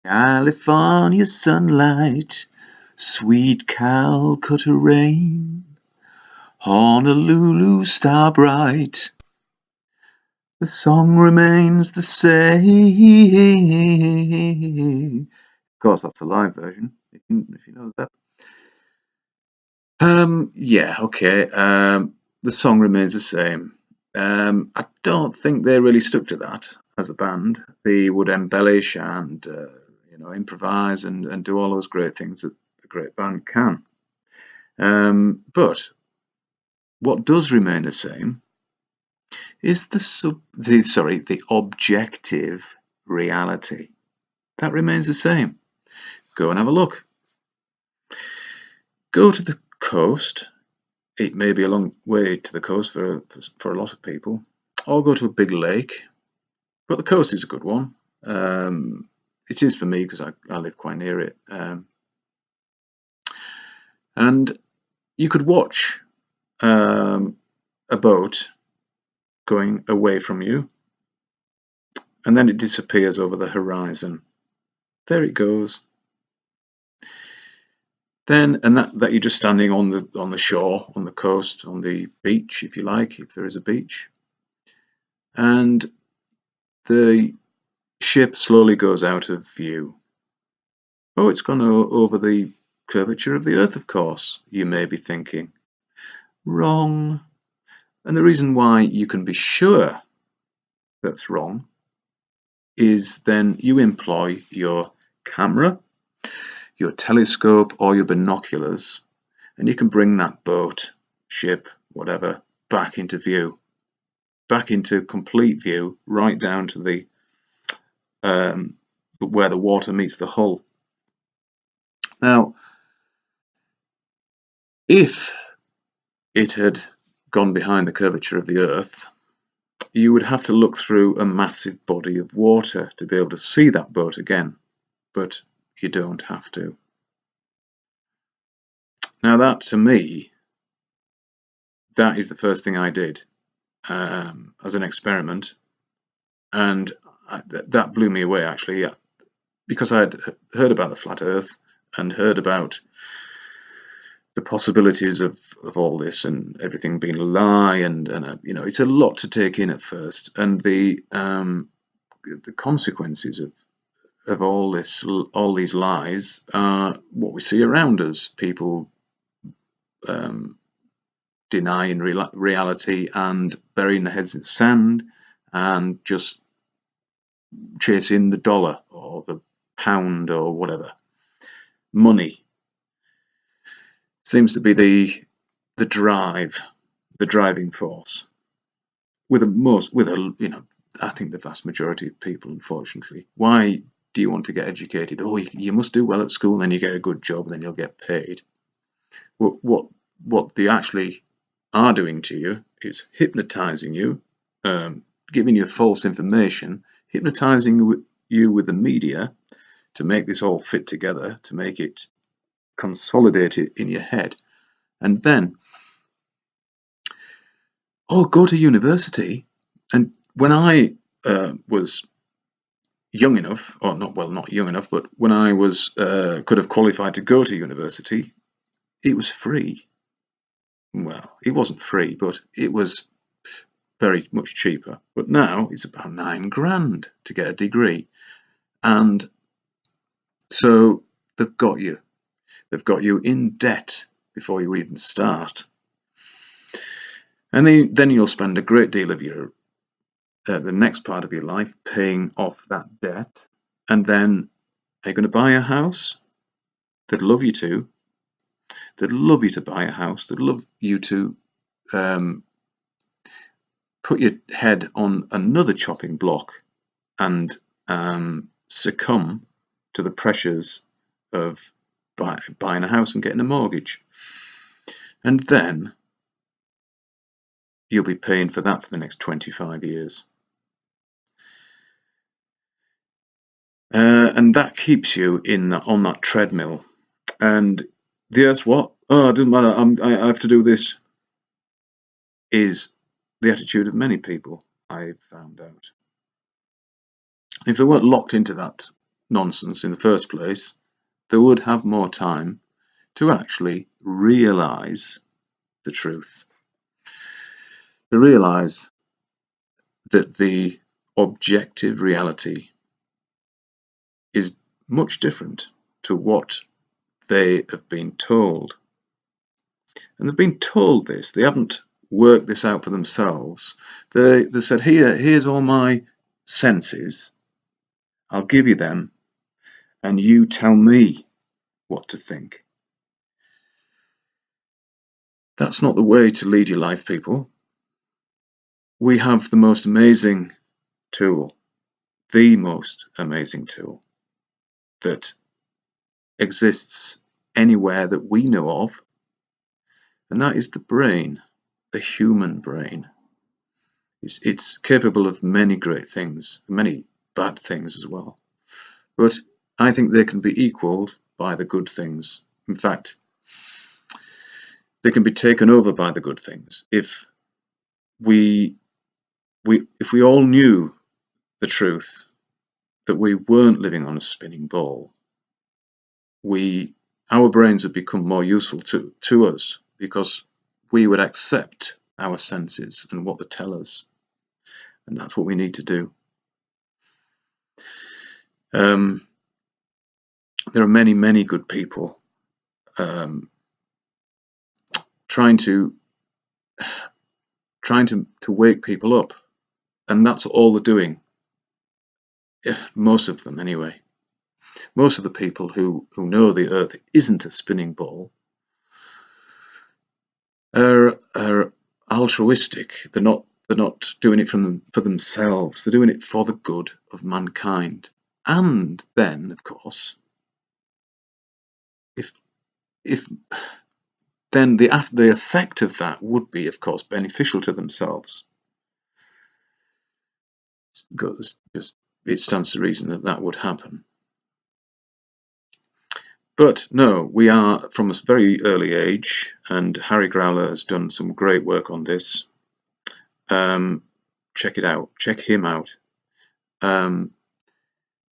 California sunlight, sweet Calcutta rain, Honolulu star bright, the song remains the same. Of course, that's a live version, if you know that. Yeah, okay. The song remains the same. I don't think they really stuck to that as a band. They would embellish and improvise and do all those great things that a great band can. But what does remain the same is the objective reality. That remains the same. Go and have a look. Go to the coast. It may be a long way to the coast for a lot of people, or go to a big lake. But the coast is a good one. It is for me because I live quite near it. And you could watch a boat going away from you, and then it disappears over the horizon. There it goes. Then, and that you're just standing on the shore, on the coast, on the beach, if you like, if there is a beach, and the ship slowly goes out of view. Oh, it's gone over the curvature of the Earth, of course, you may be thinking. Wrong. And the reason why you can be sure that's wrong is then you employ your camera, your telescope, or your binoculars, and you can bring that boat, ship, whatever, back into view, back into complete view, right down to the where the water meets the hull. Now, if it had gone behind the curvature of the Earth, you would have to look through a massive body of water to be able to see that boat again, but you don't have to. Now that, to me, that is the first thing I did as an experiment, and that blew me away, actually, because I had heard about the flat Earth and heard about the possibilities of all this and everything being a lie, and it's a lot to take in at first, and the consequences of all these lies are what we see around us. People denying reality and burying their heads in sand and just chasing the dollar or the pound or whatever. Money seems to be the driving force with I think the vast majority of people, unfortunately. Why do you want to get educated? Oh, you must do well at school, then you get a good job, then you'll get paid. What they actually are doing to you is hypnotizing you, giving you false information, hypnotizing you with the media to make this all fit together, to make it consolidate it in your head, and then go to university. And when I was young enough, or not young enough, but when I was could have qualified to go to university, it was free. Well, it wasn't free, but it was very much cheaper. But now it's about £9,000 to get a degree, and so they've got you in debt before you even start, and then you'll spend a great deal of your the next part of your life paying off that debt. And then, are you going to buy a house? They'd love you to. They'd love you to buy a house. They'd love you to put your head on another chopping block and succumb to the pressures of buying a house and getting a mortgage. And then you'll be paying for that for the next 25 years. And that keeps you on that treadmill. And yes, what? Oh, it doesn't matter. I have to do this. Is the attitude of many people, I've found out. If they weren't locked into that nonsense in the first place, they would have more time to actually realize the truth, to realize that the objective reality is much different to what they have been told. And they've been told this. They haven't worked this out for themselves. They said, here's all my senses. I'll give you them, and you tell me what to think. That's not the way to lead your life, people. We have the most amazing tool, the most amazing tool that exists anywhere that we know of, and that is the brain, the human brain. It's capable of many great things, many bad things as well, but I think they can be equaled by the good things. In fact, they can be taken over by the good things. If we all knew the truth, that we weren't living on a spinning ball, our brains would become more useful to us, because we would accept our senses and what they tell us, and that's what we need to do. There are many good people trying to wake people up, and that's all they're doing. Most of them, anyway. Most of the people who know the Earth isn't a spinning ball are altruistic. They're not doing it for themselves. They're doing it for the good of mankind. And then, of course, then the effect of that would be, of course, beneficial to themselves. It stands to reason that would happen. But no, we are from a very early age, and Harry Growler has done some great work on this. Check it out. Check him out. From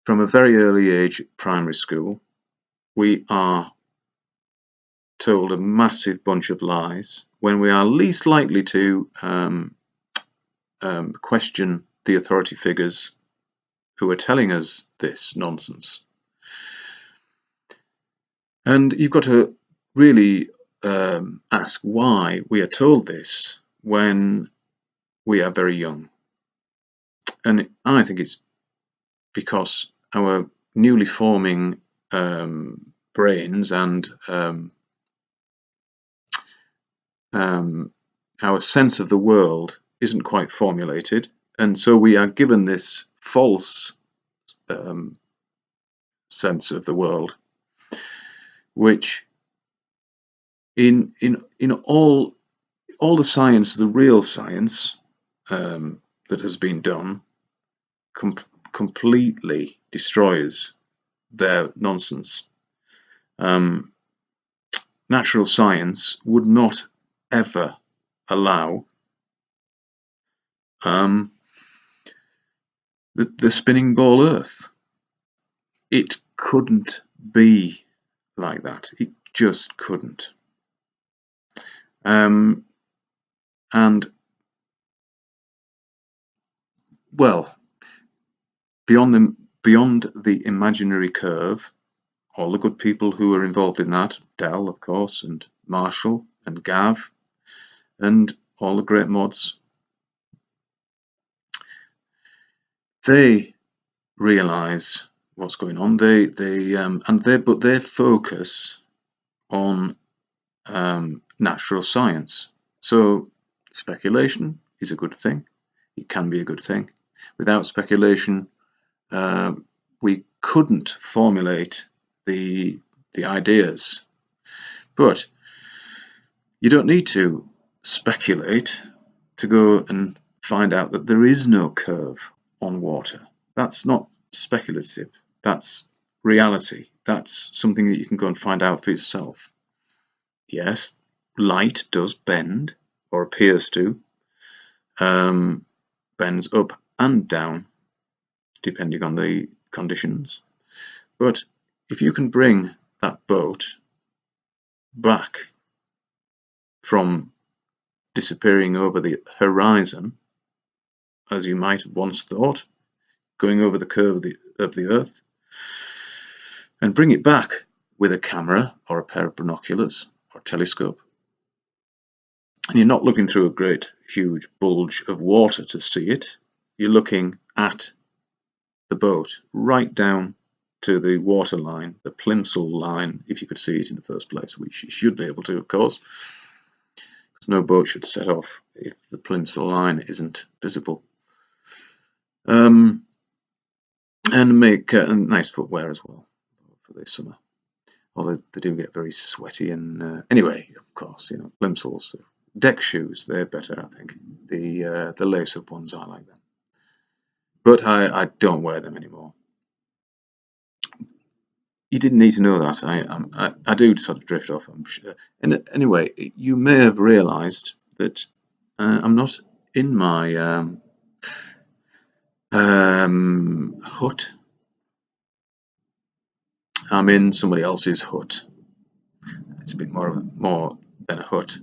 a very early age, primary school, we are told a massive bunch of lies when we are least likely to question the authority figures who are telling us this nonsense. And you've got to really ask why we are told this when we are very young. And I think it's because our newly forming brains and our sense of the world isn't quite formulated, and so we are given this false sense of the world, which in all the science, the real science that has been done, completely destroys their nonsense. Natural science would not ever allow the spinning ball Earth. It couldn't be like that. It just couldn't. And well, beyond the imaginary curve, all the good people who are involved in that, Dell, of course, and Marshall and Gav, and all the great mods, they realize what's going on. But they focus on natural science. So speculation is a good thing. It can be a good thing. Without speculation, we couldn't formulate the ideas. But you don't need to speculate to go and find out that there is no curve on water. That's not speculative. That's reality. That's something that you can go and find out for yourself. Yes, light does bend, or appears to. Bends up and down, depending on the conditions. But if you can bring that boat back from disappearing over the horizon, as you might have once thought, going over the curve of the Earth, and bring it back with a camera or a pair of binoculars or telescope, and you're not looking through a great huge bulge of water to see it, you're looking at the boat right down to the water line, the Plimsoll line, if you could see it in the first place, which you should be able to, of course, because no boat should set off if the Plimsoll line isn't visible. And make nice footwear as well for this summer. Although they do get very sweaty, and anyway, of course, Plimsolls, deck shoes, they're better, I think. The lace-up ones, I like them, but I don't wear them anymore. You didn't need to know that. I do sort of drift off, I'm sure. And anyway, you may have realised that I'm not in my hut. I'm in somebody else's hut. It's a bit more than a hut,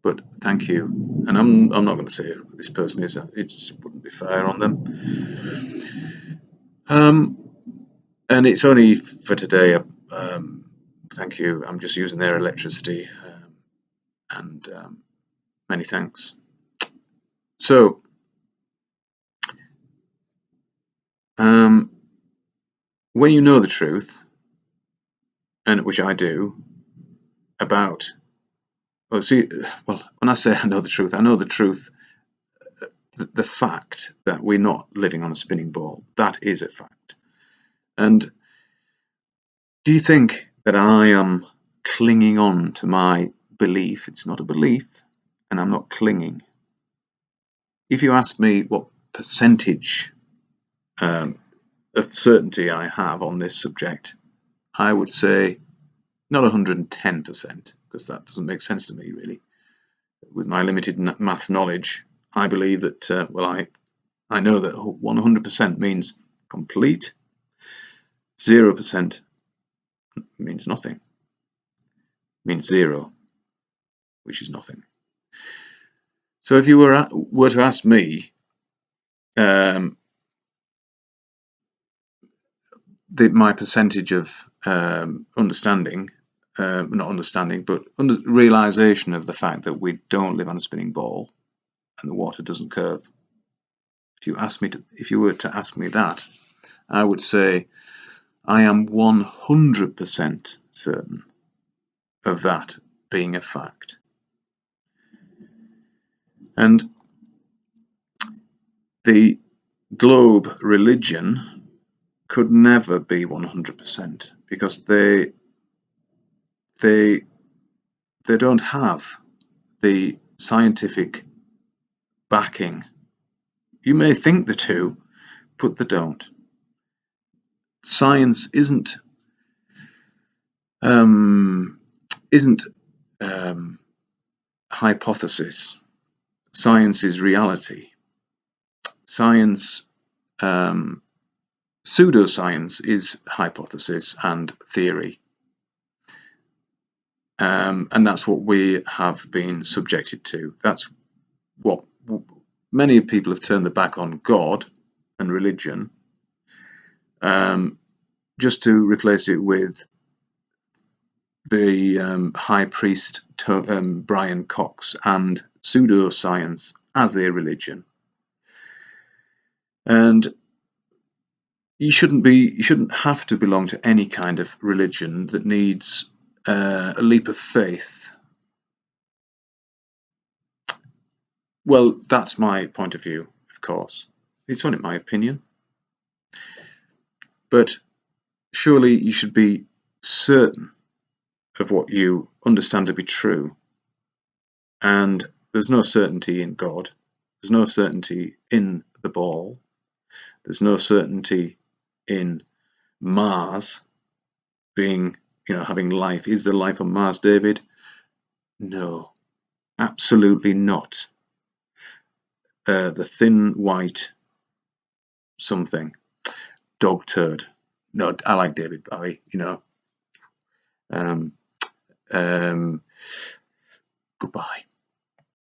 but thank you. And I'm not going to say who this person is. It wouldn't be fair on them. And it's only for today. Thank you. I'm just using their electricity, and many thanks. So, when you know the truth, and which I do, about, when I say I know the truth, I know the truth, the fact that we're not living on a spinning ball. That is a fact. And do you think that I am clinging on to my belief? It's not a belief, and I'm not clinging. If you ask me what percentage of certainty I have on this subject, I would say not 110%, because that doesn't make sense to me, really. With my limited math knowledge, I believe that, I know that 100% means complete, 0% means nothing, means zero, which is nothing. So if you were to ask me my percentage of understanding, not understanding, but realization of the fact that we don't live on a spinning ball and the water doesn't curve. If you were to ask me that, I would say I am 100% certain of that being a fact. And the globe religion could never be 100%, because they don't have the scientific backing. You may think the two, but they don't. Science isn't hypothesis. Science is reality. Science, pseudoscience, is hypothesis and theory. And that's what we have been subjected to. That's what many people have turned their back on God and religion, just to replace it with the high priest Brian Cox and pseudoscience as a religion. And you shouldn't have to belong to any kind of religion that needs a leap of faith. Well, that's my point of view, of course. It's only my opinion. But surely you should be certain of what you understand to be true. And there's no certainty in God. There's no certainty in the ball. There's no certainty in Mars being, having life. Is there life on Mars, David? No, absolutely not. The thin white something, dog turd. no, I like David Bowie. Um, um, goodbye.